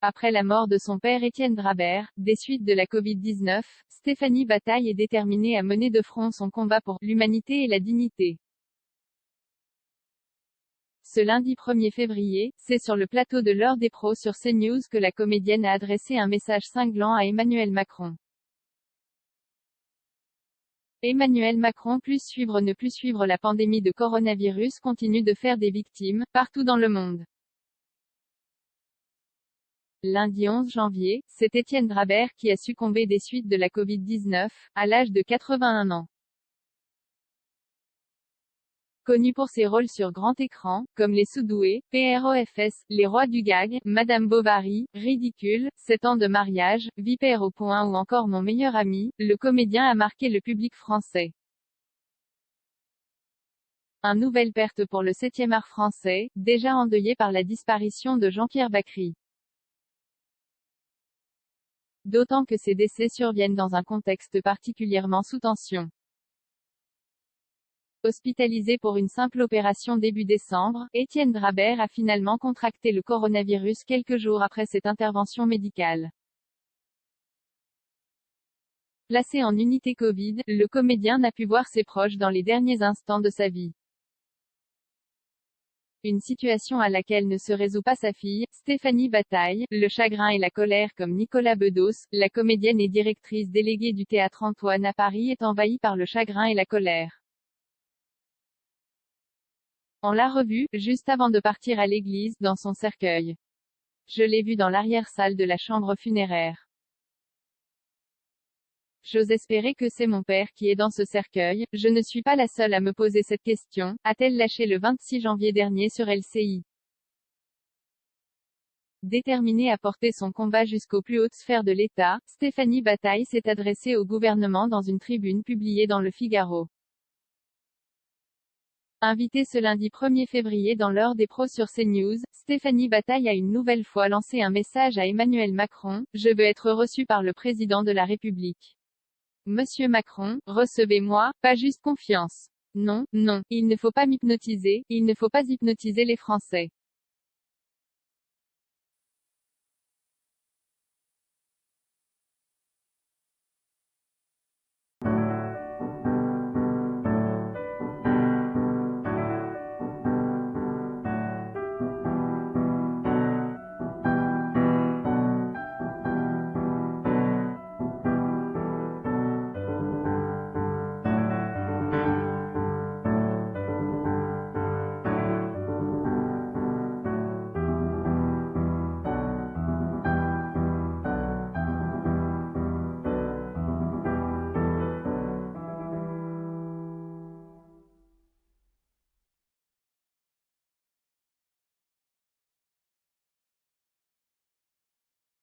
Après la mort de son père Étienne Drabert, des suites de la Covid-19, Stéphanie Bataille est déterminée à mener de front son combat pour l'humanité et la dignité. Ce lundi 1er février, c'est sur le plateau de l'heure des pros sur CNews que la comédienne a adressé un message cinglant à Emmanuel Macron. Emmanuel Macron, ne plus suivre la pandémie de coronavirus continue de faire des victimes, partout dans le monde. Lundi 11 janvier, c'est Étienne Drabert qui a succombé des suites de la Covid-19, à l'âge de 81 ans. Connu pour ses rôles sur grand écran, comme Les Sous-doués, PROFS, Les Rois du Gag, Madame Bovary, Ridicule, 7 ans de mariage, Vipère au point ou encore Mon meilleur ami, le comédien a marqué le public français. Une nouvelle perte pour le 7e art français, déjà endeuillé par la disparition de Jean-Pierre Bacri. D'autant que ces décès surviennent dans un contexte particulièrement sous tension. Hospitalisé pour une simple opération début décembre, Étienne Drabert a finalement contracté le coronavirus quelques jours après cette intervention médicale. Placé en unité Covid, le comédien n'a pu voir ses proches dans les derniers instants de sa vie. Une situation à laquelle ne se résout pas sa fille, Stéphanie Bataille, le chagrin et la colère comme Nicolas Bedos, la comédienne et directrice déléguée du Théâtre Antoine à Paris est envahie par le chagrin et la colère. On l'a revu, juste avant de partir à l'église, dans son cercueil. Je l'ai vu dans l'arrière-salle de la chambre funéraire. J'ose espérer que c'est mon père qui est dans ce cercueil, je ne suis pas la seule à me poser cette question, a-t-elle lâché le 26 janvier dernier sur LCI. Déterminée à porter son combat jusqu'aux plus hautes sphères de l'État, Stéphanie Bataille s'est adressée au gouvernement dans une tribune publiée dans Le Figaro. Invitée ce lundi 1er février dans l'heure des pros sur CNews, Stéphanie Bataille a une nouvelle fois lancé un message à Emmanuel Macron: « Je veux être reçue par le président de la République. Monsieur Macron, recevez-moi, pas juste confiance. Non, non, il ne faut pas m'hypnotiser, il ne faut pas hypnotiser les Français.